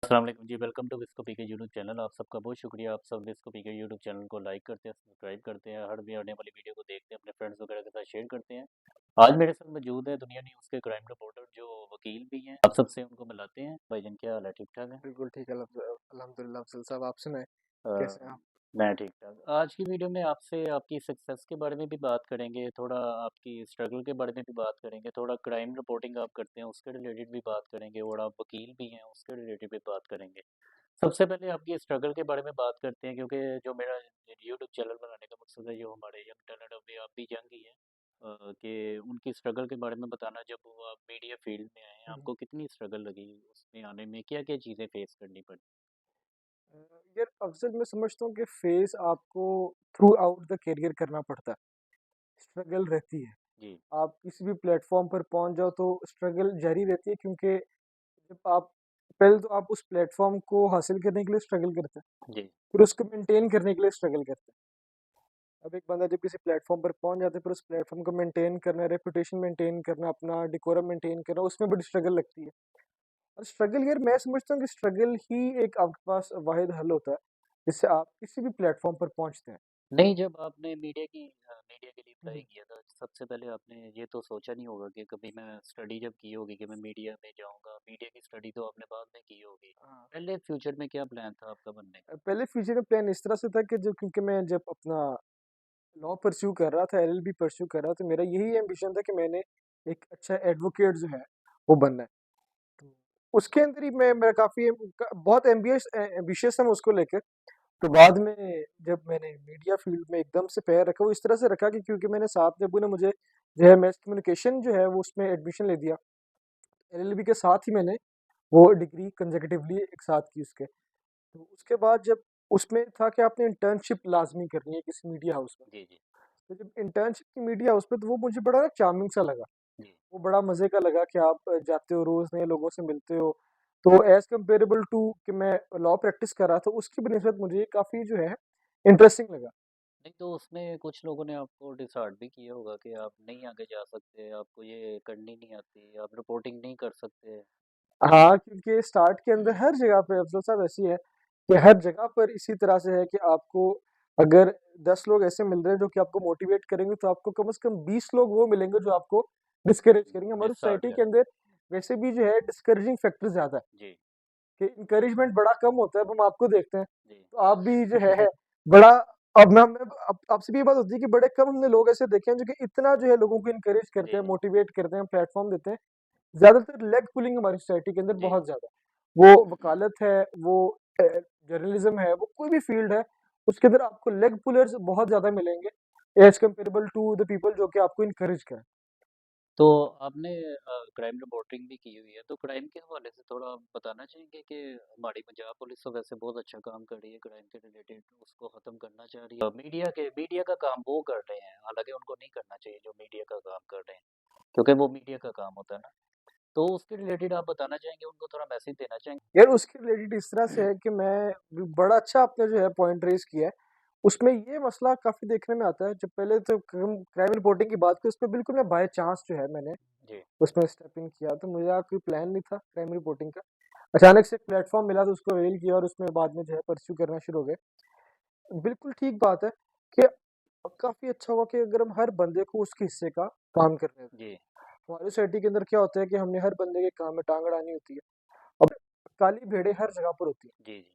अस्सलाम वालेकुम जी, welcome to Visco PK YouTube channel. आप सबका बहुत शुक्रिया। आप सब विस्को पीके यूट्यूब चैनल को लाइक करते हैं, सब्सक्राइब करते हैं, हर भी आने वाली वीडियो को देखते हैं, अपने फ्रेंड्स वगैरह के साथ शेयर करते हैं। आज मेरे साथ मौजूद है दुनिया न्यूज़ के क्राइम रिपोर्टर जो वकील भी हैं। आप सबसे उनको मिलाते हैं। भाईजान क्या हाल है, ठीक ठाक है? बिल्कुल ठीक है। अल्हम्दुलिल्लाह अफजल साहब, आप सुनाएं, अ, कैसे हैं आप? मैं ठीक ठाक। आज की वीडियो में आपसे आपकी सक्सेस के बारे में भी बात करेंगे, थोड़ा आपकी स्ट्रगल के बारे में भी बात करेंगे, थोड़ा क्राइम रिपोर्टिंग आप करते हैं उसके रिलेटेड भी बात करेंगे, और आप वकील भी हैं उसके रिलेटेड भी बात करेंगे। सबसे पहले आपकी स्ट्रगल के बारे में बात करते हैं, क्योंकि जो मेरा यूट्यूब चैनल बनाने का मकसद है, जो हमारे यंग टैलेंट अभी आप भी यंग ही हैं, कि उनकी स्ट्रगल के बारे में बताना। जब वो आप मीडिया फील्ड में आए हैं, हम्म। आपको कितनी स्ट्रगल लगी उसमें आने में, क्या क्या चीज़ें फेस करनी पड़ी? अ, यार अफजल, मैं समझता हूँ कि फेस आपको थ्रू आउट द करियर करना पड़ता है। स्ट्रगल रहती है। जी। आप किसी भी प्लेटफॉर्म पर पहुंच जाओ तो स्ट्रगल जारी रहती है, क्योंकि जब आप पहले तो आप उस प्लेटफॉर्म को हासिल करने के लिए स्ट्रगल करते हैं, जी। फिर उसको मेंटेन करने के लिए स्ट्रगल करते हैं। अब एक बंदा जब किसी प्लेटफॉर्म पर पहुंच जाता है, फिर उस प्लेटफॉर्म को मेंटेन करना, रेपुटेशन मेंटेन करना, अपना डिकोरम मेंटेन करना, उसमें बड़ी स्ट्रगल लगती है। और स्ट्रगल, यार मैं समझता हूँ कि स्ट्रगल ही एक आपके पास वाहिद हल होता है जिससे आप किसी भी प्लेटफॉर्म पर पहुंचते हैं। नहीं, जब आपने मीडिया के लिए अप्लाई हम्म। किया था, सबसे पहले आपने ये तो सोचा नहीं होगा कि कभी मैं स्टडी जब की होगी कि मैं मीडिया में जाऊंगा। मीडिया की स्टडी तो आपने बाद में की होगी। हाँ। पहले फ्यूचर में क्या प्लान था आपका बनने का? पहले फ्यूचर में प्लान इस तरह से था कि जब क्योंकि मैं जब अपना लॉ परस्यू कर रहा था, एलएलबी परस्यू कर रहा था, तो मेरा यही एम्बिशन था कि मैंने एक अच्छा एडवोकेट जो है वो बनना है। तो उसके अंदर ही मैं मेरा काफ़ी बहुत एम्बिशियस था मैं उसको लेकर। तो बाद में जब मैंने मीडिया फील्ड में एकदम से पैर रखा, वो इस तरह से रखा कि क्योंकि मैंने साथ में अबू ने मुझे जो है मैस कम्युनिकेशन जो है वो उसमें एडमिशन ले दिया। एलएलबी के साथ ही मैंने वो डिग्री कंसेक्युटिवली एक साथ की उसके। तो उसके बाद जब उसमें था कि आपने इंटर्नशिप लाजमी करनी है किसी मीडिया हाउस में। जी। जी। तो जब इंटर्नशिप की मीडिया हाउस पे, तो वो मुझे बड़ा चार्मिंग सा लगा। जी। वो बड़ा मज़े का लगा कि आप जाते हो, रोज़ नए लोगों से मिलते हो। तो एज़ कम्पेरेबल टू कि मैं लॉ प्रैक्टिस कर रहा था, उसकी बनिस्बत मुझे काफ़ी जो है इंटरेस्टिंग लगा। नहीं, तो उसमें कुछ लोगों ने आपको डिसहार्ट भी किया होगा कि आप नहीं आगे जा सकते, आपको ये करनी नहीं आती, आप रिपोर्टिंग नहीं कर सकते। हाँ, क्योंकि स्टार्ट के अंदर हर जगह पे अफ़ज़ल साहब ऐसी है कि हर जगह पर इसी तरह से है कि आपको अगर 10 लोग ऐसे मिल रहे हैं जो कि आपको मोटिवेट करेंगे, तो आपको कम से कम 20 लोग वो मिलेंगे जो आपको डिस्करेज करेंगे। हमारी डिसहार्ट सोसाइटी के करेंगे। अंदर वैसे भी जो है डिस्करेजिंग फैक्टर ज़्यादा है, जी। कि इंकरेजमेंट बड़ा कम होता है। अब हम आपको देखते हैं, जी। तो आप भी जो है बड़ा अब मैं अब आपसे भी ये बात होती है कि बड़े कम हमने लोग ऐसे देखे हैं जो कि इतना जो है लोगों को इनकरेज करते जी। हैं, मोटिवेट करते हैं, प्लेटफ़ॉर्म देते हैं। ज़्यादातर लेग पुलिंग हमारी सोसाइटी के अंदर जी। बहुत ज़्यादा है। वो वकालत है, वो जर्नलिज़्म है, वो कोई भी फ़ील्ड है, उसके अंदर आपको लेग पुलर्स बहुत ज़्यादा मिलेंगे as comparable to the people जो कि आपको इनकरेज करें। तो आपने क्राइम रिपोर्टिंग भी की हुई है, तो क्राइम के हवाले से थोड़ा आप बताना चाहेंगे कि हमारी पंजाब पुलिस तो वैसे बहुत अच्छा काम कर रही है क्राइम के रिलेटेड, उसको ख़त्म करना चाह रही है। मीडिया का काम वो कर रहे हैं, हालांकि उनको नहीं करना चाहिए जो मीडिया का काम कर रहे हैं, क्योंकि वो मीडिया का काम होता है ना। तो उसके रिलेटेड आप बताना चाहेंगे, उनको थोड़ा मैसेज देना चाहेंगे? यार उसके रिलेटेड इस तरह से है कि मैं बड़ा अच्छा आपने जो है पॉइंट रेज़ किया है। उसमें ये मसला काफ़ी देखने में आता है, जब पहले तो क्राइम रिपोर्टिंग की बात की, उसमें बिल्कुल मैं बाय चांस जो है मैंने जी। उसमें स्टेप इन किया। तो मेरा कोई प्लान नहीं था क्राइम रिपोर्टिंग का। अचानक से एक प्लेटफ़ॉर्म मिला तो उसको अवेल किया और उसमें बाद में जो है परस्यू करना शुरू हो गए। बिल्कुल ठीक बात है कि काफ़ी अच्छा हुआ कि अगर हम हर बंदे को उसके हिस्से का काम करने दें। जी। हमारी सोसाइटी के अंदर क्या होता है कि हमने हर बंदे के काम में टाँग अड़ानी होती है। अब काली भेड़ें हर जगह पर होती हैं। जी। जी।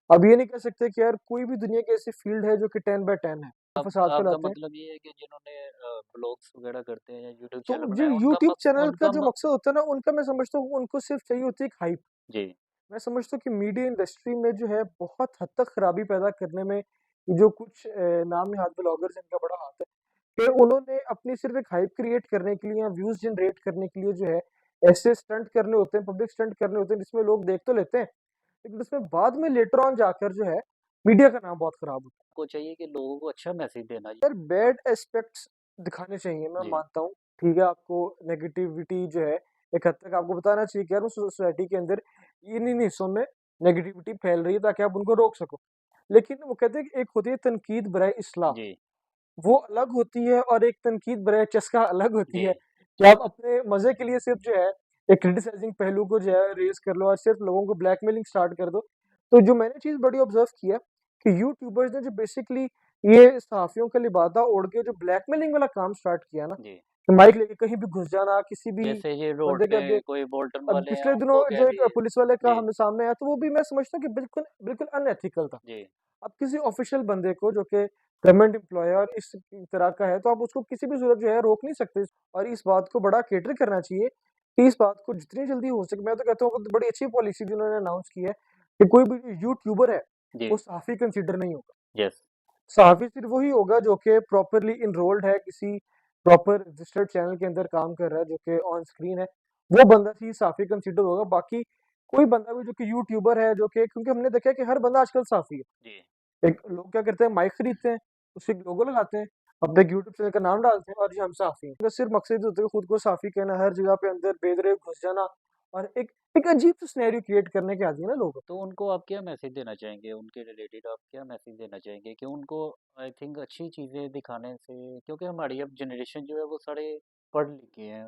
अब ये नहीं कह सकते कि यार कोई भी दुनिया की ऐसी फ़ील्ड है जो कि 10 बाय 10 है, अब फ़साद आपका फैलाते हैं। मतलब ये है कि जिन्होंने ब्लॉग्स वगैरह करते हैं या यूट्यूब तो चैनल जो बनाया, यूट्यूब चैनल का उनका जो मकसद होता है ना, उनका मैं समझता हूँ उनको सिर्फ़ चाहिए होती है एक हाइप। जी। मैं समझता हूँ कि मीडिया इंडस्ट्री में जो है बहुत हद तक खराबी पैदा करने में ये जो कुछ नामी हाथ ब्लॉगर्स इनका बड़ा हाथ है, कि उन्होंने अपनी सिर्फ एक हाइप क्रिएट करने के लिए या व्यूज जनरेट करने के लिए जो है ऐसे स्टंट करने होते हैं, पब्लिक स्टंट करने होते हैं जिसमें लोग देख तो लेते हैं, लेकिन उसमें बाद में लेटर ऑन जाकर जो है मीडिया का नाम बहुत खराब होता को चाहिए कि लोगों को अच्छा मैसेज देना है। यार हाँ। बैड एस्पेक्ट्स दिखाने चाहिए, मैं जी। मानता हूँ। ठीक है, आपको नेगेटिविटी जो है एक हद तक आपको बताना चाहिए कि यार उस सोसाइटी के अंदर इन इन हिस्सों में नेगेटिविटी फैल रही है, ताकि आप उनको रोक सको। लेकिन वो कहते हैं कि एक होती है तनकीद बराए इस्लाह, जी। वो अलग होती है, और एक तनकीद बराए चस्का अलग होती जी। है, कि आप अपने मज़े के लिए सिर्फ़ जो है एक क्रिटिसाइजिंग पहलू को जो है रेज कर लो और सिर्फ लोगों को ब्लैकमेलिंग स्टार्ट कर दो। तो जो मैंने चीज बड़ी ऑब्जर्व किया कि यूट्यूबर्स ने जो बेसिकली ये सहाफियों का लिबादा ओढ़ के जो ब्लैकमेलिंग वाला काम स्टार्ट किया ना, जी। कि माइक लेके कहीं भी घुस जाना किसी भी जैसे ये रोड बंदे के पे आगे। कोई बोल्टन अब वाले हैं, पिछले दिनों उनको कह जो एक दिए। पुलिस वाले का जी। हमें सामने आया, तो वो भी मैं समझता हूँ कि बिल्कुल बिल्कुल अनएथिकल था। जी। आप किसी ऑफिशियल बंदे को जो कि गवर्नमेंट एम्प्लॉय है और इस तरह का है, तो आप उसको किसी भी सूरत जो है रोक नहीं सकते। और इस बात को बड़ा केटर करना चाहिए कि इस बात को जितनी जल्दी हो सके, मैं तो कहता हूँ कि बड़ी अच्छी पॉलिसी जिन्होंने अनाउंस की है कि कोई भी यूट्यूबर है जी। वो सहाफी कंसिडर नहीं होगा। यस। सहाफी सिर्फ वही होगा जो कि प्रॉपरली इनरोल्ड है, किसी प्रॉपर रजिस्टर्ड चैनल के अंदर काम कर रहा है, जो कि ऑन स्क्रीन है, वो बंदा ही सहाफी कंसिडर होगा। बाकी कोई बंदा भी जो कि यूट्यूबर है, जो कि क्योंकि हमने देखा है कि हर बंदा आजकल सहाफी है। जी। एक लोग क्या करते हैं, माइक खरीदते हैं, उसके लोगो लगाते हैं, अपने यूट्यूब चैनल का नाम डालते हैं और जी हम साफ़ी हैं। बस सिर्फ मकसद होता है खुद को साफ़ी कहना, हर जगह पे अंदर बेदरे घुस जाना और एक एक अजीब सा सिनेरियो क्रिएट करने के आदी है ना लोग। तो उनको आप क्या मैसेज देना चाहेंगे, उनके रिलेटेड आप क्या मैसेज देना चाहेंगे कि उनको आई थिंक अच्छी चीज़ें दिखाने से, क्योंकि हमारी अब जनरेशन जो है वो सारे पढ़ लिखे हैं,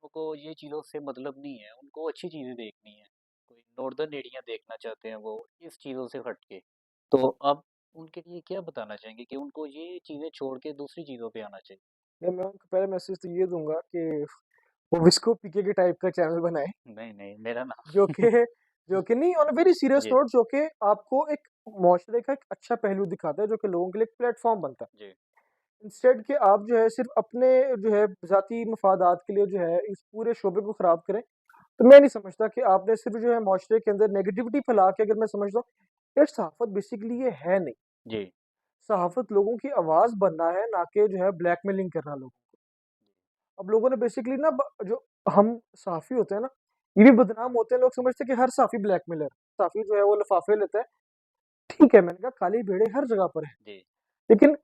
उनको ये चीज़ों से मतलब नहीं है, उनको अच्छी चीज़ें देखनी है। कोई नॉर्दर्न एरिया देखना चाहते हैं वो इस चीज़ों से हट के। तो आप उनके लिए क्या बताना चाहेंगे कि उनको ये चीज़ें छोड़ के दूसरी चीज़ों पे आना चाहिए? या मैं उनको पहले मैसेज तो ये दूंगा कि वो विस्को पीके के टाइप का चैनल बनाए, नहीं, नहीं, मेरा जो नाम कि जो कि नहीं, ऑन अ वेरी सीरियस जी। नोट, जो कि आपको एक मुआशरे का एक अच्छा पहलू दिखाता है, जो कि लोगों के लिए एक प्लेटफॉर्म बनता है। जी। इंस्टेड कि आप जो है सिर्फ अपने जो है ज़ाती मफादात के लिए जो है इस पूरे शोबे को ख़राब करें। तो मैं नहीं समझता कि आपने सिर्फ जो है माशरे के अंदर नेगेटिविटी फैला के, अगर मैं समझता हूँ यार सहाफ़त बेसिकली ये है नहीं। जी। सहाफ़त लोगों की आवाज़ बनना है, ना कि जो है ब्लैकमेलिंग करना लोगों को। अब लोगों ने बेसिकली ना जो हम सहाफ़ी होते हैं ना, ये भी बदनाम होते हैं, लोग समझते हैं कि हर सहाफ़ी ब्लैकमेलर, सहाफ़ी जो है वो लिफ़ाफ़े लेता है। ठीक है, मैंने कहा काली भेड़ें हर जगह पर हैं, जी। लेकिन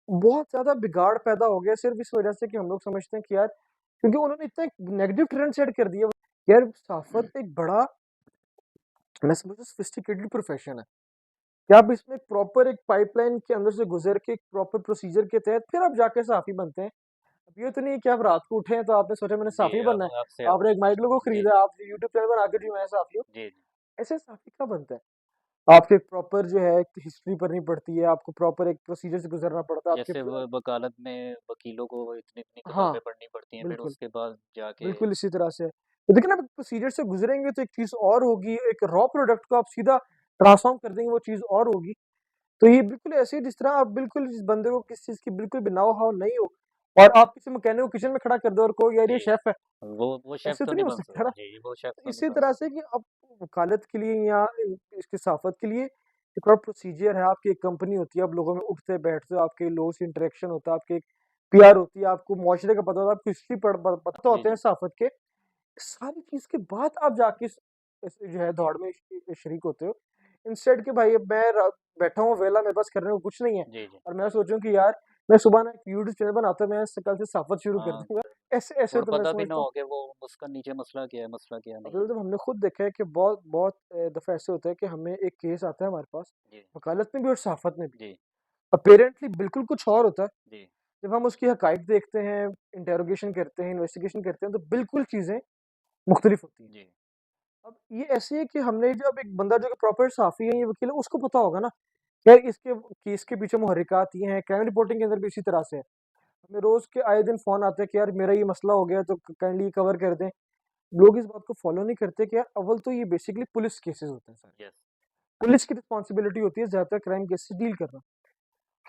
बहुत ज़्यादा बिगाड़ पैदा हो गया सिर्फ इस वजह से कि हम लोग समझते हैं कि यार, क्योंकि उन्होंने इतना एक नेगेटिव ट्रेंड सेट कर दिया। यार सहाफ़त एक बड़ा, मैं समझता हूँ सोफिस्टिकेटेड प्रोफ़ेशन है, कि आप इसमें प्रॉपर एक पाइपलाइन के अंदर से गुज़र के एक प्रॉपर प्रोसीजर के तहत फिर आप जाके सहाफ़ी बनते हैं। अब ये तो नहीं है कि आप रात को उठे हैं तो आपने सोचा मैंने जी, सहाफ़ी बनना अब है, आपसे आपने एक माइक लोगो जी, खरीदा, जी। आप यूट्यूब चैनल बना के जी मैं सहाफ़ी हूँ। जी, जी। ऐसे सहाफ़ी कब बनता है? आपको एक प्रॉपर जो है एक हिस्ट्री पढ़नी पड़ती है, आपको प्रॉपर एक प्रोसीजर से गुज़रना पड़ता है, आपके जैसे वकालत में वकीलों को इतनी हाँ, किताबें पढ़नी पड़ती हैं, फिर बिल्कुल। उसके बाद जाके। बिल्कुल इसी तरह से। तो देखिए ना, आप प्रोसीजर से गुज़रेंगे तो एक चीज़ और होगी, एक रॉ प्रोडक्ट को आप सीधा ट्रांसफ़ॉर्म कर देंगे, वो चीज़ और होगी। तो ये बिल्कुल ऐसे ही जिस तरह आप बिल्कुल जिस बंदे को किसी चीज़ की बिल्कुल भी नाव-हाव नहीं हो और आप किसी मैकेनिक को किचन में खड़ा कर दो और कहो यार ये जी, शेफ़ है, वो शेफ़ ऐसे तो तो नहीं नहीं हो बन सकता ना। सकता। जी, वो शेफ़ तो तो नहीं इसी बन तरह सकता। से कि आप वकालत के लिए या इसकी सहाफ़त के लिए एक और प्रोसीजर है, आपकी एक कंपनी होती है, आप लोगों में उठते-बैठते हो, आपके लोगों से इंटरेक्शन होता है, आपके एक पीआर होती है, आपको मुआशरे का पता होता है, आपको हिस्ट्री पता जी, होते हैं जी। सहाफ़त के। सारी चीज़ के बाद आप जाके इस जो है दौड़ में शरीक होते हो। इंस्टेड कि भाई अब मैं बैठा हूँ वेला, मेरे पास करने को कुछ नहीं है जी, जी। और मैं सोचूँ कि यार मैं सुबह ना एक यूट्यूब चैनल बनाता हूँ, मैं कल से सहाफ़त शुरू कर हाँ, दूँगा। ऐसे ऐसे और तो मैं पता भी ना समझता हूँ। हो कि वो उसका नीचे मसला क्या अब नहीं है। जब हमने खुद देखा है कि बहुत बहुत दफ़ा ऐसे होता है कि हमें एक केस आता है हमारे पास, जी, वकालत में भी और सहाफ़त में भी। जी, अपेरेंटली बिल्कुल कुछ और होता है। जी, जब हम उसकी हक़ाइक़ देखते हैं, इंटेरोगेशन करते हैं, इन्वेस्टिगेशन करते हैं, तो बिल्कुल चीज़ें मुख्तलिफ़ होती हैं। जी, अब ये ऐसे है कि हमने जब एक बंदा जो कि प्रॉपर साफ़ी है, ये वकील है, उसको पता होगा ना, यार इसके केस के पीछे मुहर्रिकात ये हैं, क्राइम रिपोर्टिंग के अंदर भी इसी तरह से है। हमें रोज़ के आए दिन फ़ोन आते हैं कि यार मेरा ये मसला हो गया तो काइंडली कवर कर दें। लोग इस बात को फ़ॉलो नहीं करते कि यार अव्वल तो ये बेसिकली पुलिस केसेज़ होते हैं सारे। यस। पुलिस की रिस्पॉन्सिबिलिटी होती है ज़्यादातर क्राइम केस से डील करना।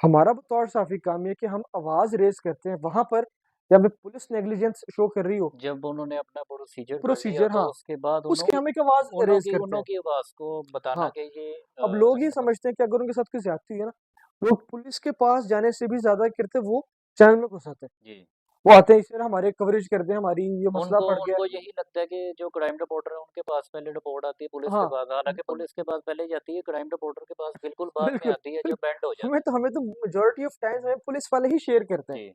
हमारा बतौर साफ़ी काम ये है कि हम आवाज़ रेज़ करते हैं वहाँ पर जब पुलिस नेग्लिजेंस शो कर रही हो, जब उन्होंने अपना प्रोसीजर कर लिया प्रोसीजर तो हाँ, उसके बाद उसकी हम एक आवाज़ रेज़ करते उन्हों हैं। की आवाज़ को बताना हाँ। कि ये अब लोग ये ऐसा मत। समझते हैं कि अगर उनके साथ कोई ज़्यादती हुई है ना, लोग पुलिस के पास जाने से भी ज़्यादा करते वो चैनल में घुस आते हैं। जी। वो आते हैं सर हमारे कवरेज कर दें, हमारी ये मसला उनको पड़ गया। उनको यही लगता है कि जो क्राइम रिपोर्टर है उनके पास पहले रिपोर्ट आती है पुलिस के हाँ, पास, हालाँकि अब पुलिस के पास पहले जाती है, क्राइम रिपोर्टर के पास बिल्कुल बाद में बिल्कुल, आती है बिल्कुल। जब बैंड हो हमें जाता है। तो हमें तो मेजॉरिटी ऑफ टाइम्स हमें पुलिस वाले ही शेयर करते हैं। जी,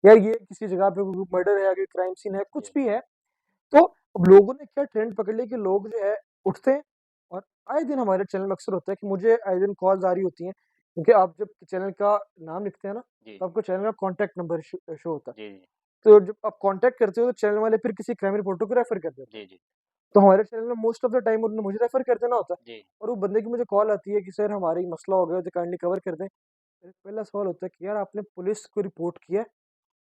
यार ये किसी जगह पे कोई मर्डर है, कोई क्राइम सीन है, कुछ जी, भी है। तो अब लोगों ने क्या ट्रेंड पकड़ लिया कि लोग जो है उठते हैं और आए दिन हमारे चैनल में अक्सर होता है कि मुझे आए दिन कॉल्स आ रही होती हैं, क्योंकि आप जब चैनल का नाम लिखते हैं ना, जी, तो आपको चैनल का कॉन्टैक्ट नंबर शो होता है। जी, जी, तो जब आप कांटेक्ट करते हो तो चैनल वाले फिर किसी क्राइम रिपोर्टर को रेफर कर देते हैं। जी, जी, तो हमारे चैनल में मोस्ट ऑफ द टाइम उन्होंने मुझे रेफर कर देना होता है, जी। और वो बंदे की मुझे कॉल आती है कि सर हमारा ये मसला हो गया तो काइंडली कवर कर दें। मेरा पहला सवाल होता है कि यार आपने पुलिस को रिपोर्ट किया है?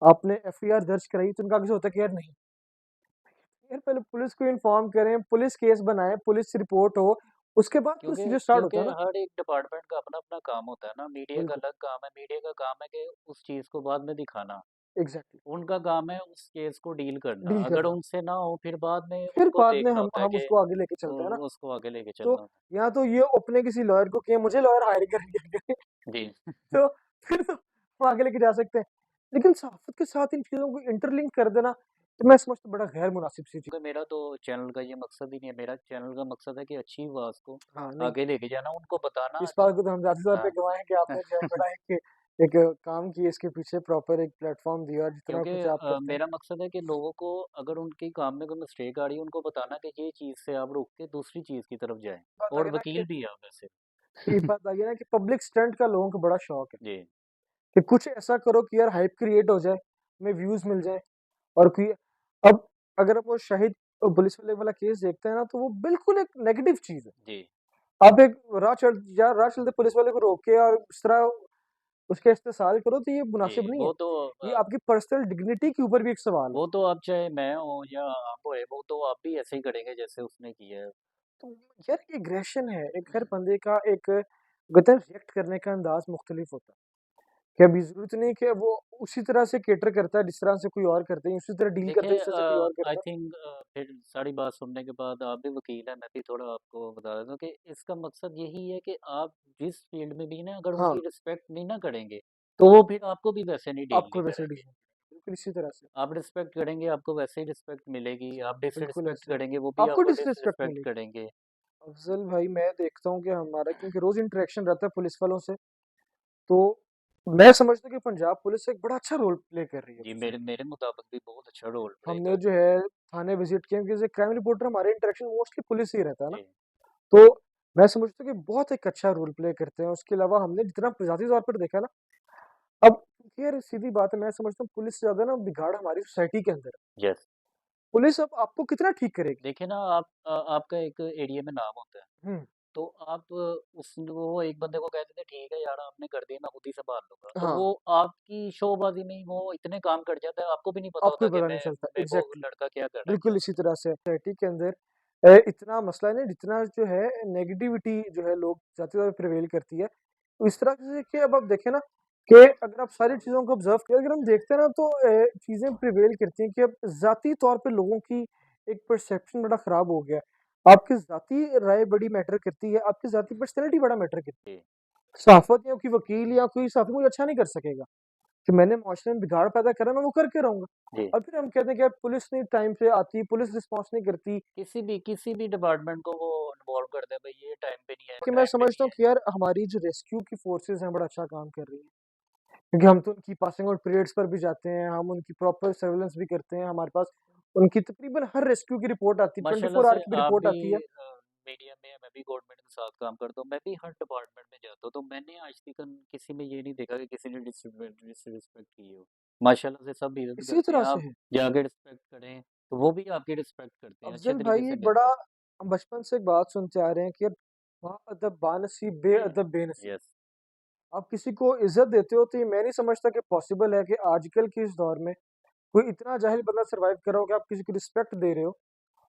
आपने एफआईआर दर्ज कराई? तो उनका आगे से होता है कि यार नहीं। यार पहले पुलिस को इन्फॉर्म करें, पुलिस केस बनाए, पुलिस रिपोर्ट हो, उसके बाद क्योंकि प्रोसीजर स्टार्ट क्योंकि होता है ना। हर एक डिपार्टमेंट का अपना-अपना काम होता है ना, मीडिया का बिल्कुल, अलग काम है, मीडिया का काम है कि उस चीज़ को बाद में दिखाना। एग्ज़ैक्टली, उनका काम है उस केस को डील करना, डील अगर करना। उनसे ना हो फिर बाद में फिर उनको बाद में देखना होता है हम कि उसको आगे लेके चलते हैं ना। उसको आगे लेके तो चलना होता या तो ये अपने किसी लॉयर को कि मुझे लॉयर हायर करके है। जी। तो फिर तो हम आगे लेके जा सकते हैं। लेकिन सहाफ़त के साथ इन चीज़ों को इंटरलिंक कर देना, तो मैं समझता हूँ बड़ा गैर मुनासिब सी चीज़। क्योंकि मेरा तो चैनल का ये मकसद ही नहीं है, मेरा चैनल का मकसद है कि अच्छी आवाज़ को हाँ, नहीं, आगे लेके जाना, उनको बताना इस बात को तो हम ज़ाती तौर पे हाँ। गवाह हैं कि आपने जो है बड़ा एक एक काम किया, इसके पीछे प्रॉपर एक प्लेटफ़ॉर्म दिया, और जितना क्योंकि कुछ आप करते हैं। मेरा मकसद है कि लोगों को अगर उनके काम में कोई मिस्टेक आ रही है, उनको बताना कि ये चीज़ से आप रुक के दूसरी चीज़ की तरफ जाएँ बात आ और गई ना कि वकील भी हैं आप वैसे। एक बात आ गई ना कि पब्लिक स्टंट का लोगों को बड़ा शौक है, जी, कि कुछ ऐसा करो कि यार हाइप क्रिएट हो जाए, हमें व्यूज़ मिल जाएँ, और कोई अब अगर आप वो शाहिद पुलिस वाले वाला केस देखते हैं ना, तो वो बिल्कुल एक नेगेटिव चीज़ है। जी। आप एक राह चलते पुलिस वाले को रोक के और इस तरह उसका इस्तेहसाल करो, तो ये मुनासिब जी, नहीं है। वो तो ये आपकी पर्सनल डिग्निटी के ऊपर भी एक सवाल है। वो तो अब चाहे मैं हूँ या आप होए, वो तो आप भी ऐसे ही करेंगे जैसे उसने किया है। तो यार ये एग्रेशन है, एक हर बंदे का एक कहते हैं रिएक्ट करने का अंदाज़ मुख्तलिफ होता है। कि अभी ज़रूरत नहीं कि वो उसी तरह से कैटर करता है जिस तरह से कोई और करते हैं, उसी तरह डील करता है देखिए जिस तरह से कोई और आई करता है। थिंक फिर सारी बात सुनने के बाद आप भी वकील हैं, मैं भी थोड़ा आपको बता देता हूँ कि इसका मकसद यही है कि आप जिस फील्ड में भी ना अगर हाँ, उनकी रिस्पेक्ट नहीं ना करेंगे, तो वो फिर आपको भी वैसे नहीं डील आपको नहीं वैसे डील करेंगे। नहीं करना, बिल्कुल इसी तरह से। आप रिस्पेक्ट करेंगे, आपको वैसे ही रिस्पेक्ट मिलेगी, आप बिल्कुल डिसरिस्पेक्ट ऐसे। करेंगे, वो भी आपको आपको डिसरिस्पेक्ट डिसरिस्पेक्ट मिलेगी। करेंगे। अफ़ज़ल भाई, मैं देखता हूँ कि हमारा क्योंकि रोज़ इंटरेक्शन रहता है पुलिस वालों से, तो मैं समझता हूँ कि पंजाब पुलिस एक बड़ा अच्छा रोल प्ले कर रही है जी, उस मेरे फील्ड में। मेरे मुताबिक भी बहुत अच्छा रोल प्ले हमने कर जो रही है थाने विज़िट किया, क्योंकि क्राइम रिपोर्टर हमारे इंटरेक्शन मोस्टली पुलिस से ही रहता है ना। है। जी, तो मैं समझता हूँ कि बहुत एक अच्छा रोल प्ले करते हैं। उसके अलावा हमने जितना ज़ाती तौर पर देखा ना, अब यार सीधी बात है, मैं समझता हूँ पुलिस से ज़्यादा ना बिगाड़ हमारी सोसाइटी के अंदर है। यस। पुलिस अब आपको कितना ठीक करेगी? देखिए ना आप आपका एक एरिया में नाम होता है। हुँ, तो आप उस वो एक बंदे को कहते थे ठीक है यार आपने कर दिया मैं खुद ही संभाल लूँगा। तो हाँ, वो आपकी शोबाज़ी में ही वो इतने काम कर जाता है आपको भी नहीं पता आपको होता ही कि पता नहीं मैं चलता। मेरे को एग्ज़ैक्टली, लड़का क्या कहना बिल्कुल चाहता इसी था। तरह से सोसाइटी के अंदर इतना मसला है ना, जितना जो है नेगेटिविटी जो है लोग ज़्यादा से ज़्यादा प्रिवेल करती है। तो इस तरह से कि अब आप देखें ना कि अगर आप सारी चीज़ों को ऑब्ज़र्व करें, अगर हम देखते हैं ना, तो चीज़ें प्रिवेल करती हैं कि अब ज़ाती तौर पे लोगों की एक परसेप्शन बड़ा ख़राब हो गया है। आपकी ज़ाती राय बड़ी मैटर करती है, आपकी ज़ाती पर्सनैलिटी बड़ा मैटर करती जी, है। सहाफ़त या कोई वकील या कोई सहाफ़ी मुझे अच्छा नहीं कर सकेगा। कि मैंने माशरे में बिगाड़ पैदा करा, मैं वो करके रहूँगा। जी। और फिर हम कहते हैं कि यार पुलिस नहीं टाइम से आती, पुलिस रिस्पॉन्स नहीं करती। किसी भी डिपार्टमेंट को वो इन्वॉल्व कर दें भाई ये टाइम पे नहीं है, वो कि मैं टाइम पे नहीं समझता हूँ है। कि यार हमारी जो रेस्क्यू की फ़ोर्सेज़ हैं बड़ा अच्छा काम कर रही हैं। क्योंकि हम तो उनकी पासिंग आउट परेड्स पर भी जाते हैं, हम उनकी प्रॉपर सर्विलेंस भी करते हैं, हमारे पास उनकी तकरीबन हर रेस्क्यू की रिपोर्ट आती है, माशाल्लाह 24 से आवर की भी आप रिपोर्ट भी आती है। मीडिया में मैं भी गवर्नमेंट के साथ काम करता हूँ, मैं भी हर डिपार्टमेंट में जाता हूँ, तो मैंने आज तक किसी में ये नहीं देखा कि किसी ने डिसरिस्पेक्ट की हो। माशाल्लाह से सब इज़्ज़त इसी करते हैं, तरह से आप है। जाके रिस्पेक्ट करें, तो वो भी आपकी रिस्पेक्ट करते हैं, अच्छे अफ़ज़ल तरीके भाई से एक बड़ा मिलते हैं। हम बचपन से एक बात सुनते आ रहे हैं कि यार बाअदब बानसीब, बेअदब बेनसीब। यस, आप किसी को इज़्ज़त देते हो, तो ये मैं नहीं समझता कि पॉसिबल है कि आजकल के इस दौर में कोई इतना जाहिल बंदा सर्वाइव कर रहा हो कि आप किसी को रिस्पेक्ट दे रहे हो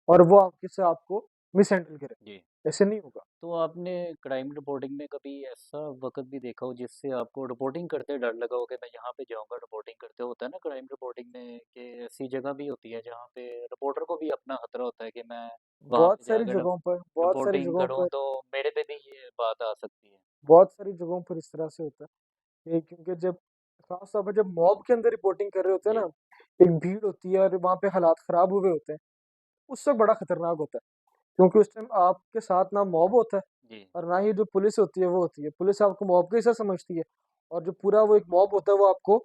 और वो आपके से आपको मिसहैंडल करे। जी। ऐसे नहीं होगा। तो आपने क्राइम रिपोर्टिंग में कभी ऐसा वक़्त भी देखा हो जिससे आपको रिपोर्टिंग करते डर लगा हो कि मैं यहाँ पे जाऊँगा रिपोर्टिंग करते, होता है ना क्राइम रिपोर्टिंग में कि ऐसी जगह भी होती है जहाँ पे रिपोर्टर को भी अपना खतरा होता है कि मैं वहाँ पे जाकर बहुत सारी रिपोर्टिंग जगहों करूँ पर तो मेरे पे भी ये बात आ सकती है। बहुत सारी जगहों पर इस तरह से होता है। ये क्योंकि जब ख़ास तौर पर जब मॉब के अंदर रिपोर्टिंग कर रहे होते हैं जी, ना, एक भीड़ होती है और वहाँ पे हालात ख़राब हुए होते हैं, उस वक़्त बड़ा खतरनाक होता है। क्योंकि उस टाइम आपके साथ ना मॉब होता है जी। और ना ही जो पुलिस होती है वो होती है। पुलिस आपको मॉब के हिस्सा समझती है, और जो पूरा वो एक मॉब होता है वो आपको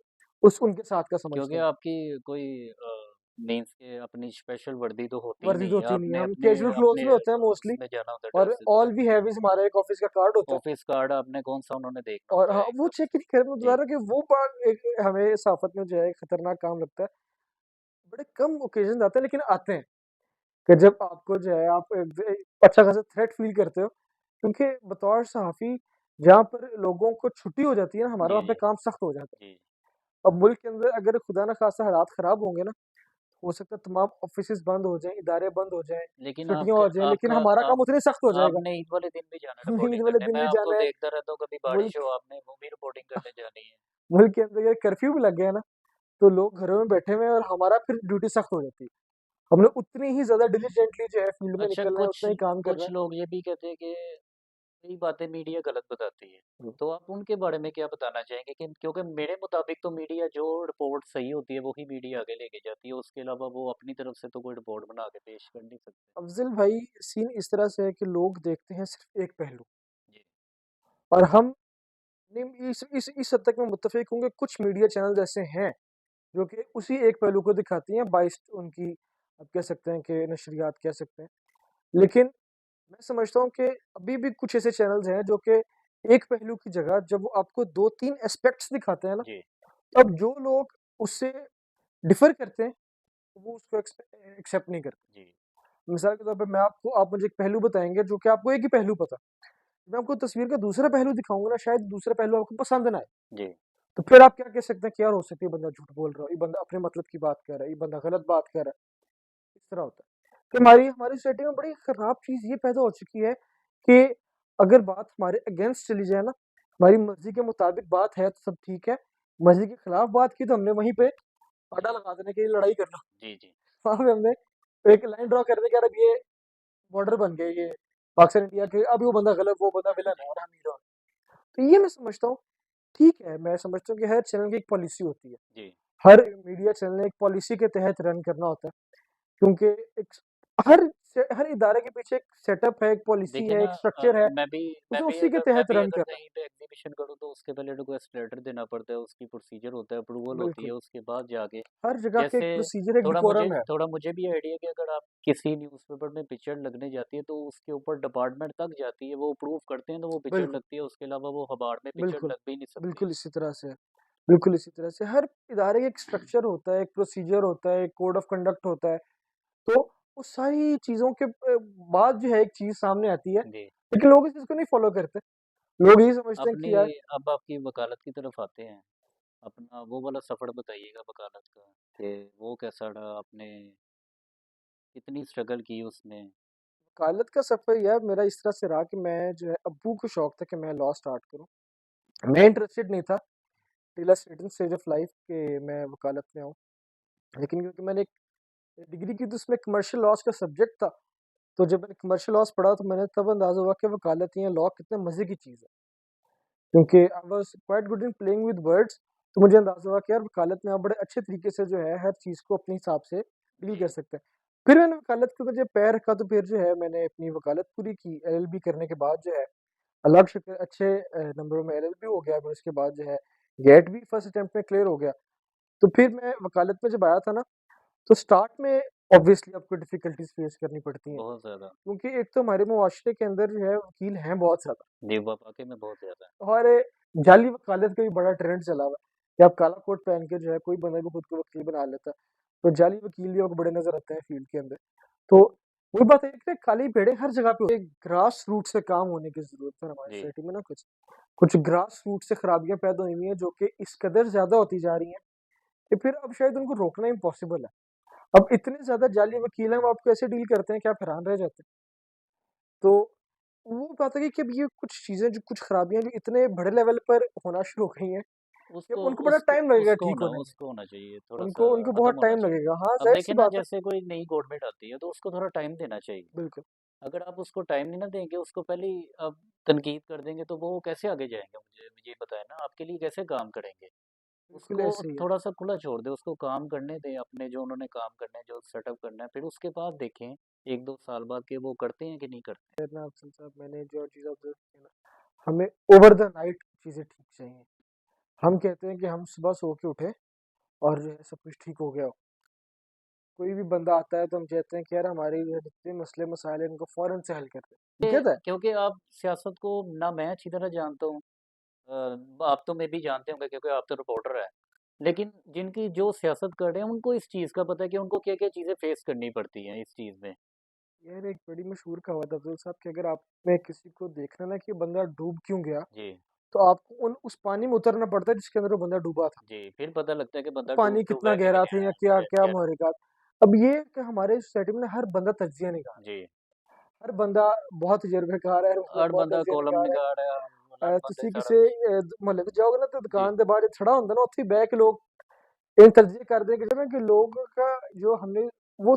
उस उनके साथ का क्योंकि समझता है। आपकी कोई मीन्स के अपनी स्पेशल वर्दी तो होती ही वर्दी तो नहीं है, होती नहीं है, आपने हम अपने कैजुअल क्लोथ्स अपने में होते हैं मोस्टली, उसमें जाना होता है और ड्रेस में ऑल जाना वी होता हैव इज़ हमारा एक ऑफ़िस का कार्ड है। होता है। ऑफ़िस कार्ड आपने कौन-सा उन्होंने देखना और होता हाँ, है वो एक चेक नहीं कर, मैं बता जी, रहा हूँ कि वो बात एक हमें सआफ़त में जो है खतरनाक काम लगता है। बड़े कम ओकेजन आते हैं, लेकिन आते हैं कि जब आपको जो है आप अच्छा खासा थ्रेट फील करते हो, क्योंकि बतौर सहाफ़ी जहाँ पर लोगों को छुट्टी हो जाती है ना, हमारा जी वहाँ पे जी काम सख्त हो जाता जी। है। अब मुल्क के अंदर अगर खुदा ना खासा हालात ख़राब होंगे ना, हो सकता है तमाम ऑफिसेज बंद हो जाएं, इदारे बंद हो जाएं, लेकिन छुट्टियां आपका हो जाएं, लेकिन आपका हमारा आप काम उतने सख्त हो जाएगा। आपने ईद वाले दिन भी जाना हमें ईद रिपोर्टिंग वाले करने। दिन मैं भी आपको जाना है। देखता रहता हूँ, कभी बारिश मुल्क हो आपने वो भी रिपोर्टिंग करने जानी है। मुल्क के अंदर अगर कर्फ्यू भी लग गया ना, तो लोग घरों में बैठे हुए हैं और हमारा फिर ड्यूटी सख्त हो जाती है। हमने उतनी ही ज्यादा डिलीजेंटली जो है फील्ड में अच्छा, निकलना है, कुछ उतना ही काम करना कुछ लोग ये भी कहते हैं कि कई बातें मीडिया गलत बताती है, है। तो आप उनके बारे में क्या बताना चाहेंगे? कि क्योंकि मेरे मुताबिक तो मीडिया जो रिपोर्ट सही होती है वही मीडिया आगे लेके जाती है, उसके अलावा वो अपनी तरफ से तो कोई रिपोर्ट बना के पेश कर नहीं सकते। अफजल भाई, सीन इस तरह से है कि लोग देखते हैं सिर्फ एक पहलू, जी और हम इस हद तक मैं मुत्तफिक हूँ कि कुछ मीडिया चैनल ऐसे हैं जो कि उसी एक पहलू को दिखाती हैं, बाइस उनकी आप कह सकते हैं कि नशरियात कह सकते हैं। लेकिन मैं समझता हूँ कि अभी भी कुछ ऐसे चैनल्स हैं जो कि एक पहलू की जगह जब वो आपको दो तीन एस्पेक्ट्स दिखाते हैं ना, जी तब जो लोग उससे डिफर करते हैं वो उसको एक्सेप्ट नहीं करते। जी मिसाल के तौर पर आप मुझे एक पहलू बताएंगे जो कि आपको एक ही पहलू पता, मैं आपको तस्वीर का दूसरा पहलू दिखाऊंगा ना, शायद दूसरा पहलू आपको पसंद ना आए। जी तो फिर आप क्या कह सकते हैं कि यार हो सकता है ये बंदा झूठ बोल रहा है, ये बंदा अपने मतलब की बात कर रहा है, ये बंदा गलत बात कर रहा है। इस तरह होता है कि हमारी सोसाइटी में बड़ी खराब चीज ये पैदा हो चुकी है कि अगर बात हमारे अगेंस्ट चली जाए ना, हमारी मर्जी के मुताबिक बात है तो सब ठीक है, मर्जी के खिलाफ बात की तो हमने वहीं पे जी आड़ा लगा देने के लिए लड़ाई करना। जी जी वहां पे हमने एक लाइन ड्रॉ कर दे कि यार अब ये बॉर्डर बन गए, ये पाकिस्तान इंडिया के, अब वो बंदा गलत, वो बंदा विलन है जी और हम हीरो हैं। तो ये मैं समझता हूँ ठीक है, मैं समझता हूँ कि हर चैनल की एक पॉलिसी होती है, जी। हर मीडिया चैनल ने एक पॉलिसी के तहत रन करना होता है, क्योंकि एक हर हर इदारे के पीछे एक सेटअप है, एक पॉलिसी देखिए है, ना, एक स्ट्रक्चर है, मैं भी उसे उसी के मैं तहत भी रन अगर करना कहीं पे एग्जीबिशन करूँ तो उसके पहले रिक्वेस्ट लेटर देना पड़ता है, उसकी प्रोसीजर होता है, अप्रूवल है। होती है, बिल्कुल, उसके बाद जाके हर जगह के एक जैसे प्रोसीजर, एक डिकोरम है। थोड़ा मुझे भी आइडिया कि अगर आप किसी न्यूज़पेपर में पिक्चर लगने जाती है तो उसके ऊपर डिपार्टमेंट तक जाती है, वो अप्रूव करते हैं तो वो पिक्चर बिल्कुल, लगती है, उसके अलावा वो हबाड़ में पिक्चर बिल्कुल, लग भी नहीं सकती है। बिल्कुल इसी तरह से है। बिल्कुल इसी तरह से हर इदारे का एक स्ट्रक्चर होता है, एक प्रोसीजर होता है, एक कोड ऑफ कंडक्ट होता है। तो उस सारी चीज़ों के बाद जो है एक चीज़ सामने आती है, जी। लेकिन लोग इस चीज़ को नहीं फ़ॉलो करते। लोग यही समझते हैं अपनी कि यार अब आपकी वकालत की तरफ आते हैं, अपना वो वाला सफ़र बताइएगा वकालत का, कि वो कैसा रहा, आपने कितनी स्ट्रगल की उसमें? वकालत का सफ़र यार मेरा इस तरह से रहा कि मैं जो है अब्बू को शौक था कि मैं लॉ स्टार्ट करूँ। मैं इंटरेस्टेड नहीं था till a certain stage of life कि मैं वकालत में आऊँ। लेकिन क्योंकि मैंने एक डिग्री की तो उसमें कमर्शियल लॉज़ का सब्जेक्ट था, तो जब मैंने कमर्शियल लॉज़ पढ़ा तो मैंने तब अंदाज़ा हुआ कि वकालत या लॉ कितने मज़े की चीज़ है। क्योंकि I was quite good in playing with words, तो मुझे अंदाज़ा हुआ कि यार वकालत में आप बड़े अच्छे तरीके से जो है हर चीज़ को अपने हिसाब से डील जी कर सकते हैं। फिर मैंने वकालत के अंदर जब पैर रखा तो फिर जो है मैंने अपनी वकालत पूरी की, एलएलबी करने के बाद जो है अल्लाह का शुक्र अच्छे नंबरों में एलएलबी हो गया, फिर उसके बाद जो है गेट भी फर्स्ट अटेम्प्ट में क्लियर हो गया। तो फिर मैं वकालत में जब आया था ना, तो स्टार्ट में ऑब्वियसली आपको डिफ़िकल्टीज़ फेस करनी पड़ती हैं, बहुत ज़्यादा। क्योंकि एक तो हमारे मुआशरे के अंदर जो है वकील हैं बहुत ज़्यादा, जी, वाक़ई में बहुत ज़्यादा है। और जाली वकालत का भी बड़ा ट्रेंड चला हुआ है कि आप काला कोट पहन के जो है कोई बंदा भी खुद को वकील बना लेता है। तो जाली वकील भी आपको बड़े नज़र आते हैं फील्ड के अंदर। तो वही बात है कि काली भेड़ें हर जगह पे होती हैं। ग्रास रूट से काम होने की ज़रूरत है हमारी जी, सोसाइटी में ना, कुछ कुछ ग्रास रूट से खराबियाँ पैदा हुई हुई हैं जो कि इस कदर ज़्यादा होती जा रही हैं कि फिर अब शायद उनको रोकना इम्पॉसिबल है। अब इतने ज़्यादा जाली वकील हैं, वो आपको ऐसे डील करते हैं कि आप हैरान रह जाते हैं। तो वो बात है कि अब ये कुछ चीज़ें जो कुछ खराबियाँ जो इतने बड़े लेवल पर होना शुरू हो गई हैं कि अब उनको बड़ा टाइम लगेगा ठीक होने में। उसको होना चाहिए, थोड़ा-सा उनको उनको ख़त्म बहुत होना टाइम चाहिए। लगेगा। हाँ, अब ज़ाहिर-सी देखिए ना, बात है। जैसे कोई नई गवर्नमेंट आती है तो उसको थोड़ा टाइम देना चाहिए। बिल्कुल, अगर आप उसको टाइम नहीं ना देंगे, उसको पहले ही आप तनकीद कर देंगे तो वो कैसे आगे जाएँगे? मुझे ये बताएँ ना, आपके लिए कैसे काम करेंगे? बिल्कुल उसको ऐसे ही है। थोड़ा-सा खुला छोड़ दें, उसको काम करने दें अपने, जो उन्होंने काम करना है, जो सेटअप करना है, फिर उसके बाद देखें 1-2 साल बाद कि वो करते हैं कि नहीं करते। ना अफजल साहब, मैंने जो चीज़ ऑब्ज़र्व की ना, हमें ओवर द नाइट चीज़ें ठीक चाहिए। हम कहते हैं कि हम सुबह सो के उठे और जो है सब कुछ ठीक हो गया हो। कोई भी बंदा आता है तो हम कहते हैं कि यार हमारे जो जितने मसले मसाइल हैं इनको फ़ौरन से हल कर दे। ठीक है? क्योंकि आप सियासत को ना मैं अच्छी तरह जानता हूँ, आप तो मे बी जानते होंगे क्योंकि आप तो रिपोर्टर हैं। लेकिन जिनकी जो सियासत कर रहे हैं उनको इस चीज़ का पता है कि उनको क्या-क्या चीज़ें फेस करनी पड़ती हैं इस चीज़ में। यार एक बड़ी मशहूर कहावत है अफजल साहब कि अगर आपने किसी को देखना ना कि बंदा डूब क्यों गया, जी, तो आपको उस पानी में उतरना पड़ता है जिसके अंदर वो बंदा डूबा था। जी, फिर पता लगता है कि वो बंदा पानी डूबा कितना है कि गहरा था नहीं या है, क्या क्या क्या महरेगात। अब ये कि हमारे सोसाइटी में ना हर बंदा तजिया निकाल रहा जी, है, हर बंदा बहुत तजर्बेकार है, हर बंदा हर बहुत बंदा तजिया कॉलम निकाल निकाल रहा है, हर है। बंदे ਤੁਸੀਂ सारा ਕਿਸੇ कुछ ਮੁਹੱਲੇ ਤੇ ਜਾਓਗੇ ਨਾ ਤੇ जी, ਦੁਕਾਨ ਦੇ ਬਾਹਰ ਛੜਾ ਹੁੰਦਾ ਨਾ ਉੱਥੇ ਬਹਿ ਕੇ ਲੋਕ ਇਹ तजिए करते हैं कि लोगों का जो हमने वो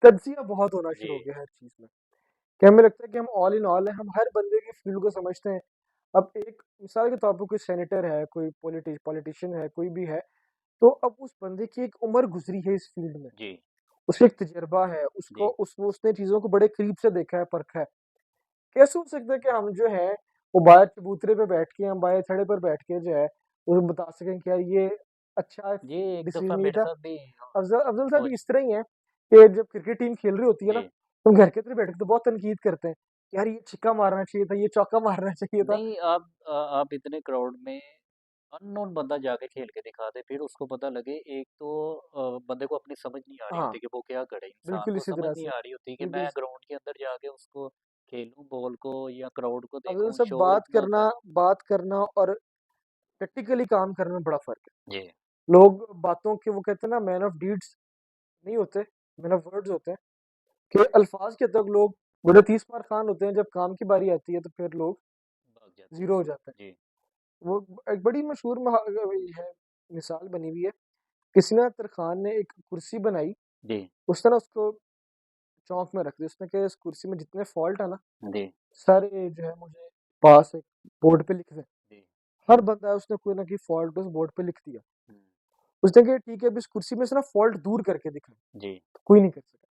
तजिया बहुत होना जी, शुरू हो गया है हर चीज में, कि हमें लगता है कि हम ऑल इन ऑल है, हम हर बंदे की फील्ड को समझते हैं। अब एक मिसाल के तौर पर कोई सेनेटर है, कोई पॉलिटिशियन है, कोई भी है, तो अब उस बंदे की एक उम्र गुजरी है इस फील्ड में, जी, उसका एक तजर्बा है, उसको जी, उसने चीजों को बड़े करीब से देखा है, परखा है। कैसे हो सकता है कि हम जो है वो बाहर चबूतरे पे बैठ के, हम बाहर थड़े पर बैठ के जो है वो बता सकें कि यार ये अच्छा जी, एक डिसीजन दफ़ा नहीं मेरे था। साथ भी अफजल अफजल साहब हो भी इस तरह ही है कि जब क्रिकेट टीम खेल रही होती है ना, जी, तो हम घर के अंदर बैठ के तो बहुत तनकीद करते हैं, यार ये छिक्का मारना चाहिए था, ये चौका मारना चाहिए था। नहीं आप इतने क्राउड में अननोन बंदा जाके खेल के दिखा दे, फिर उसको पता लगे एक तो बंदे को अपनी समझ नहीं आ रही हाँ, होती कि वो क्या करे, इंसान बिल्कुल को इसी समझ तरह नहीं से, आ रही होती कि बिल्कुल मैं ग्राउंड के अंदर जाके उसको खेलूं बॉल को या क्राउड को अफजल देखूं, साहब शोर इतना होता है। बात करना और प्रैक्टिकली काम करने में बड़ा फर्क है। जी, लोग बातों के वो कहते हैं ना मैन ऑफ डीड्स नहीं होते, मैन ऑफ वर्ड्स होते हैं, कि अल्फाज के तक लोग बड़े 30 पार खान होते हैं, जब काम की बारी आती है तो फिर लोग भाग जाते हैं। जीरो हो जाते जी, हैं। वो एक बड़ी मशहूर वही है, मिसाल बनी हुई है। किसी ने तरखान ने एक कुर्सी बनाई, जी, उसने ना उसको चौक में रख दिया, उसने कहा इस कुर्सी में जितने फॉल्ट है ना, जी, सारे जो है मुझे पास एक बोर्ड पे लिख दे। जी, हर बंदा है उसने कोई ना कोई फॉल्ट उस बोर्ड पे लिख दिया। हम्म, उसने कहा ठीक है अब इस कुर्सी में से ना फॉल्ट दूर करके दिखा, जी, तो कोई नहीं कर सका।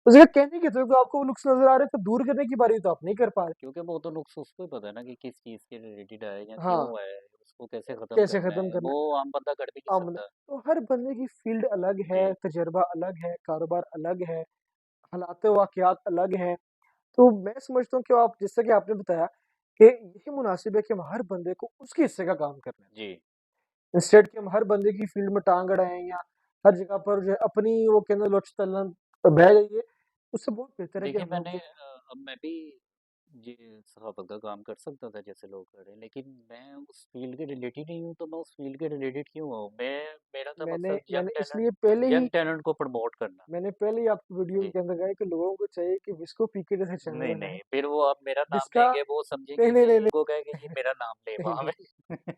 उसने कहा कहने के तो आपको वो नुक्स नजर आ रहे थे, दूर करने की बारी तो आप नहीं कर पा रहे। क्योंकि वो तो नुक्स उसको ही पता है ना कि किस चीज़ के रिलेटेड है या क्यों हाँ, है, उसको कैसे ख़त्म कैसे करना खत्म है, करना वो आम बंदा कर भी नहीं है आमने। सकता। तो हर बंदे की फील्ड अलग है, जी, तजर्बा अलग है, कारोबार अलग है, हालात वाकयात अलग हैं। तो मैं समझता हूँ कि आप जैसा कि आपने बताया कि यही मुनासिब है कि हम हर बंदे को उसके हिस्से का काम करना है, जी। इंस्टेड कि हम हर बंदे की फील्ड में टांग अड़ाएं या हर जगह पर जो है अपनी वो कहते लोच तलन बह जाइए। उससे बहुत बेहतर है कि देखिए हम मैंने लोग अब मैं भी ये सहाफ़त का काम कर सकता था जैसे लोग कर रहे हैं, लेकिन मैं उस फ़ील्ड के रिलेटेड नहीं हूँ, तो मैं उस फ़ील्ड के रिलेटेड क्यों हूँ? मेरा था मैंने मकसद मैंने इसलिए पहले ही यंग टैलेंट को प्रमोट करना। आपकी वीडियो जी। के अंदर कहा कि लोगों को चाहिए कि विस्को पी के जैसे चैनल नहीं, बनाए नहीं, फिर वो आप मेरा नाम जिसका लेंगे, वो समझेंगे नहीं नहीं कि नहीं इनको कहें कि ये नहीं मेरा नाम ले नहीं, वहाँ नहीं। पे।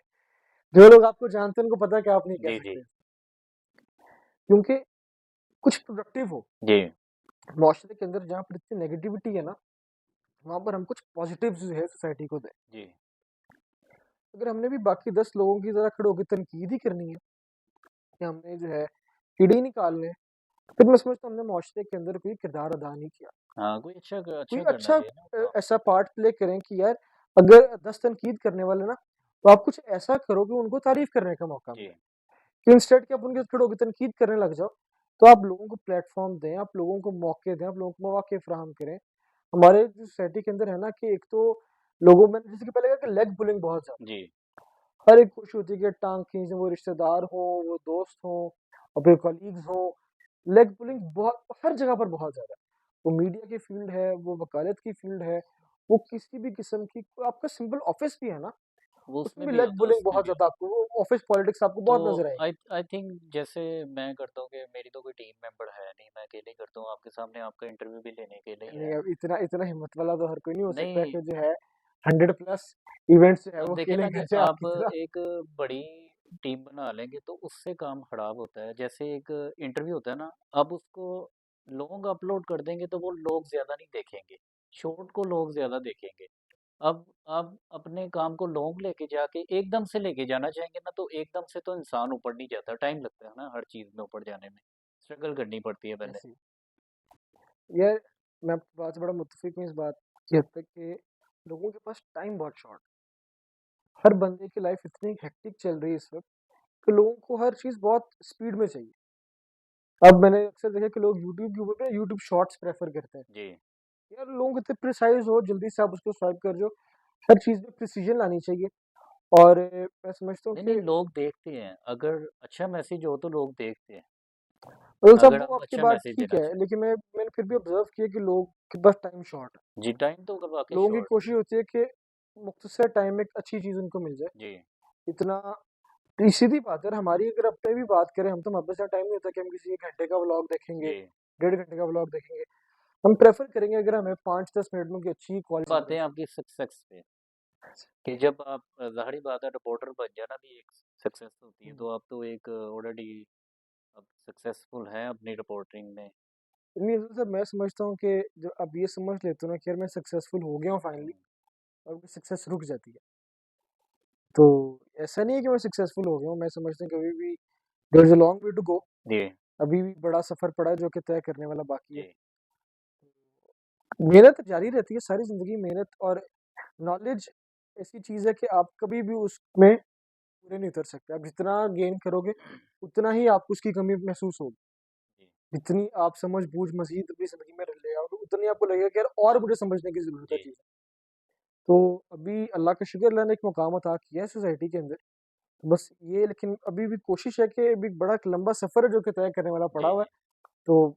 जो लोग आपको जानते हैं उनको पता है कि आप नहीं कह जी, जी। सकते, क्योंकि कुछ प्रोडक्टिव हो जी, माशरे के अंदर जहाँ पर इतनी नेगेटिविटी है ना, वहां पर हम कुछ पॉजिटिव जो है सोसाइटी को दें। जी, अगर हमने भी बाकी 10 लोगों की तरह खड़े होकर तनकीद ही करनी है कि हमने जो है कीड़े ही निकालने हैं, फिर मैं समझता हूँ हमने माशरे के अंदर कोई किरदार अदा नहीं किया। हाँ, कोई कोई अच्छा करना अच्छा चाहिए ना काम। ऐसा पार्ट प्ले करें कि यार अगर 10 तनकीद करने वाले ना, तो आप कुछ ऐसा करो कि उनको तारीफ करने का मौका जी, मिले, कि इंस्टेड कि आप उनके साथ खड़े होकर तनकीद करने लग जाओ। तो आप लोगों को प्लेटफॉर्म दें, आप लोगों को मौके दें, आप लोगों को मौके फराहम करें। हमारे जो सोसाइटी के अंदर है ना कि एक तो लोगों में जैसे कि पहले कहा कि लेग पुलिंग बहुत ज्यादा, जी, हर एक कोशिश होती है कि टांग खींचें, वो रिश्तेदार हो, वो दोस्त हो, अपने कॉलीग्स हो। लेग पुलिंग बहुत हर जगह पर बहुत ज्यादा है। वो मीडिया की फील्ड है, वो वकालत की फील्ड है, वो किसी भी किस्म की आपका सिंपल ऑफिस भी है ना, वो उसमें उसमें भी भी लेग होता है, पुलिंग उसमें बहुत भी ज्यादा होता है। आपको ऑफिस पॉलिटिक्स आपको तो बहुत नजर आएंगे। आई थिंक जैसे मैं करता हूँ कि मेरी तो कोई टीम मेंबर है नहीं, मैं अकेले ही करता हूँ, आपके सामने आपका इंटरव्यू भी लेने के लिए ही नहीं है। अब इतना इतना हिम्मत वाला तो हर कोई नहीं हो सकता नहीं, कि जो है 100+ इवेंट्स जो है अब वो देखिए अकेले ना कि कर जाए आप आपकी तरह। एक बड़ी टीम बना लेंगे तो उससे काम खराब होता है। जैसे एक इंटरव्यू होता है ना, अब उसको लोग अपलोड कर देंगे तो वो लोग ज़्यादा नहीं देखेंगे, शॉर्ट को लोग ज़्यादा देखेंगे। अब आप अपने काम को लॉन्ग लेके जाके एकदम से लेके जाना चाहेंगे ना, तो एकदम से तो इंसान ऊपर नहीं जाता, टाइम लगता है ना हर चीज़ में ऊपर जाने में, स्ट्रगल करनी पड़ती है पहले। ऐसी यार मैं आपकी बात से बड़ा मुत्तफिक हूँ इस बात की हद तक कि लोगों के पास टाइम बहुत शॉर्ट, हर बंदे की लाइफ इतनी हेक्टिक चल रही है इस वक्त कि लोगों को हर चीज़ बहुत स्पीड में चाहिए। अब मैंने अक्सर देखा कि लोग यूट्यूब के ऊपर पे यूट्यूब शॉर्ट्स प्रेफर करते हैं, जी, यार लोगों को इतने प्रिसाइज हो, जल्दी से आप उसको स्वाइप कर जो, हर चीज़ में प्रिसीजन लानी चाहिए। और मैं समझता हूँ नहीं, कि नहीं, लोग देखते हैं। अगर अच्छा मैसेज हो तो लोग देखते हैं, मतलब साहब अगर वो आप आपकी अच्छा बात मैसेज ठीक देना है, चाहें। लेकिन मैंने फिर भी ऑब्जर्व किया कि लोग के पास टाइम शॉर्ट है। जी, टाइम तो वाक़ई लोगों की शॉर्ट है। कोशिश होती है कि मुख्तसर टाइम में एक अच्छी चीज़ उनको मिल जाए। जी, इतना सीधी बात है, हमारी अगर अपने भी बात करें, हम तो हमारे पास इतना टाइम नहीं होता कि हम किसी 1 घंटे का व्लॉग देखेंगे, जी। 1.5 घंटे का व्लॉग देखेंगे। हम प्रेफ़र करेंगे अगर हमें 5-10 मिनट में कोई अच्छी क्वालिटी बात मिल है जाए। आपकी सक्सेस पे, कि जब आप ज़ाहिर-सी बात है रिपोर्टर बन जाना भी एक सक्सेस होती है, हुँ। तो आप तो एक ऑलरेडी अब सक्सेसफुल हैं अपनी रिपोर्टिंग में। नहीं मतलब मैं समझता हूँ कि जब आप ये समझ लेते हो ना कि यार मैं सक्सेसफुल हो गया हूँ हुँ, फाइनली, और सक्सेस रुक जाती है। तो ऐसा नहीं है कि मैं सक्सेसफुल हो गया हूँ, मैं समझता हूँ कि अभी भी there is a long way to go. जी, अभी भी बड़ा सफ़र पड़ा है जो कि तय करने वाला बाकी है। जी, मेहनत जारी रहती है, सारी ज़िंदगी मेहनत, और नॉलेज ऐसी चीज़ है कि आप कभी भी उसमें पूरे नहीं उतर सकते। आप जितना गेन करोगे, उतना ही आपको उसकी कमी महसूस होगी। जी, जितनी आप समझ-बूझ मज़ीद अपनी ज़िंदगी में ले आओगे, उतनी आपको लगेगा कि यार और मुझे समझने की ज़रूरत है जी, चीज़ें। तो अभी अल्लाह का शुक्र, अल्लाह ने एक मुकाम अता किया है सोसाइटी के अंदर। तो बस ये, लेकिन अभी भी कोशिश है कि अभी बड़ा एक लंबा सफ़र है जो कि तय करने वाला पड़ा जी, हुआ है। जी। तो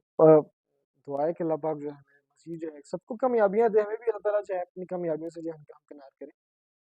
दुआ है कि अल्लाह पाक जो है हमें मज़ीद जो है सबको कामयाबियाँ दे, हमें भी अल्लाह ताला जो है अपनी कामयाबियों से जो है हमकिनार करे।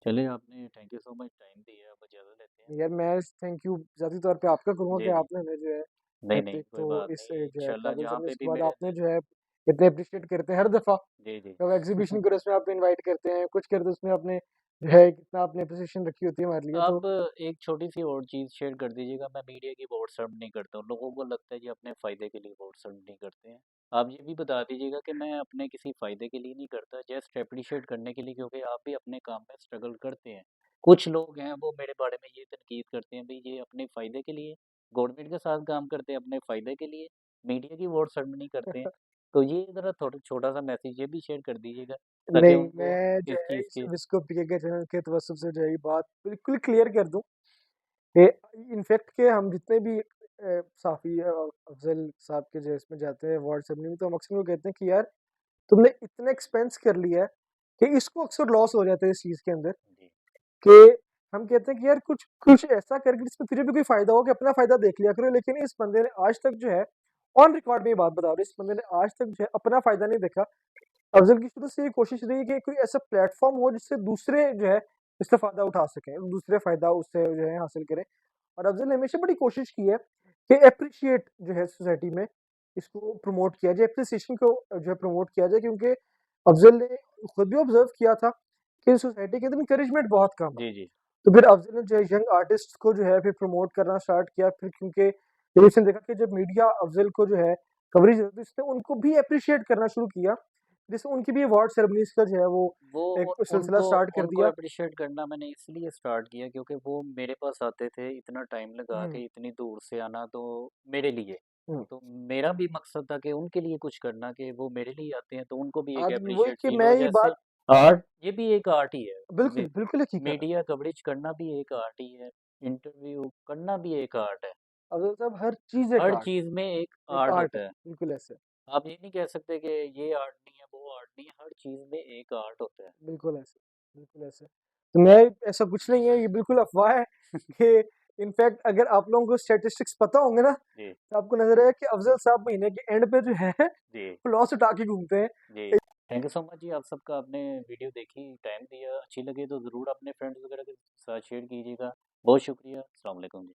चलिए, आपने thank you so much time दिया, अब इजाज़त लेते हैं। यार मैं थैंक यू ज़ाती तौर पे आपका करूँगा कि जी, जी। आपने हमें जो है नहीं, एक नहीं, एक कोई तो बात इस नहीं, जो है इंशाल्लाह काबिल जहाँ समझे, पे उसके भी बाद मेरे आपने जो है इतने अप्रिशिएट करते हैं हर दफ़ा जी, जी। जब एग्ज़िबिशन करो उसमें आपको इनवाइट करते हैं, कुछ करते हैं उसमें आपने जो है कितना आपने एप्रिसिएशन रखी होती है हमारे लिए। तो अब एक छोटी-सी और चीज़ शेयर कर दीजिएगा, मैं मीडिया की वोट सर्व नहीं करता हूँ, लोगों को लगता है ये अपने फ़ायदे के लिए वोट सर्व नहीं करते हैं। आप ये भी बता दीजिएगा कि मैं अपने किसी फ़ायदे के लिए नहीं करता, जस्ट एप्रिशिएट करने के लिए, क्योंकि आप भी अपने काम में स्ट्रगल करते हैं। कुछ लोग हैं वो मेरे बारे में ये तनकीद करते हैं, भई ये अपने फ़ायदे के लिए गवर्नमेंट के साथ काम करते हैं, अपने फ़ायदे के लिए, मीडिया की वोट सर्व नहीं करते हैं। तो ये ज़रा थोड़ा छोटा-सा मैसेज ये भी शेयर कर दीजिएगा, ताकि नहीं, उनको मैं जो इस है चीज़ इस की विस्को पीके के चैनल के तवज्जुह से जो है ये बात बिल्कुल क्लियर कर दूँ कि इनफैक्ट के हम जितने भी साफ़ी अफ़ज़ल साहब के जो इसमें जाते हैं अवार्ड सेरेमनी में, तो हम अक्सर वो कहते हैं कि यार तुमने इतना एक्सपेंस कर लिया है कि इसको अक्सर लॉस हो जाता है इस चीज़ के अंदर, जी, कि हम कहते हैं कि यार कुछ कुछ ऐसा करके जिसमें तुझे भी कोई फ़ायदा हो, कि अपना फ़ायदा देख लिया करो। लेकिन इस बंदे ने आज तक जो है ऑन रिकॉर्ड में ये बात बता रहा हूँ, इस बंदे ने आज तक जो है अपना फ़ायदा नहीं देखा। अफ़ज़ल की शुरू से ये कोशिश रही है कि कोई ऐसा प्लेटफ़ॉर्म हो जिससे दूसरे जो है इससे फ़ायदा उठा सकें, दूसरे फ़ायदा उससे जो है हासिल करें। और अफ़ज़ल ने हमेशा बड़ी कोशिश की है कि एप्रिशिएट जो है सोसाइटी में इसको प्रमोट किया जाए, एप्रिसिएशन को जो है प्रमोट किया जाए, क्योंकि अफ़ज़ल ने खुद भी ऑब्ज़र्व किया था कि सोसाइटी के अंदर एनकरेजमेंट बहुत कम है। जी, जी, तो फिर अफ़ज़ल ने जो है यंग आर्टिस्ट्स को जो है फिर प्रमोट करना स्टार्ट किया, फिर क्योंकि जब इसने देखा कि जब मीडिया अफ़ज़ल को जो है कवरेज देती है, तो इसने उनको भी एप्रिशिएट करना शुरू किया। जिससे उनकी भी अवार्ड सेरेमनीज़ का जो है वो वो एक सिलसिला उनको स्टार्ट कर उनको दिया। अप्रिशिएट करना मैंने इसलिए स्टार्ट किया क्योंकि वो मेरे पास आते थे इतना टाइम लगा हुँ, के इतनी दूर से आना, तो मेरे लिए हुँ। तो मेरा भी मकसद था कि उनके लिए कुछ करना, कि वो मेरे लिए आते हैं तो उनको भी एक आज वही अप्रिशिएट कि फील मैं हो, ये जैसे बात आर्ट, ये भी एक आर्ट ही है। बिल्कुल, बिल्कुल हकीकत है। मीडिया कवरेज करना भी एक आर्ट ही है, इंटरव्यू करना भी एक आर्ट है। अफ़ज़ल साहब हर चीज़ एक हर आर्ट चीज़ में एक है, एक आर्ट आर्ट है, होता है। बिल्कुल ऐसे, आप ये नहीं कह सकते कि ये आर्ट नहीं है, वो आर्ट नहीं है, हर चीज़ में एक आर्ट होता है। बिल्कुल ऐसे, बिल्कुल ऐसे। तो मैं ऐसा कुछ नहीं है, ये बिल्कुल अफ़वाह है कि इनफैक्ट अगर आप लोगों को स्टैटिस्टिक्स पता होंगे ना, जी, तो आपको नज़र आएगा कि अफ़ज़ल साहब महीने के एंड पे जो है जी। वो लॉस उठा के घूमते हैं। जी, थैंक यू सो मच जी, आप सबका आपने वीडियो देखी, टाइम दिया, अच्छी लगे तो ज़रूर अपने फ्रेंड्स वगैरह के साथ शेयर कीजिएगा। बहुत शुक्रिया, अस्सलाम वालेकुम जी।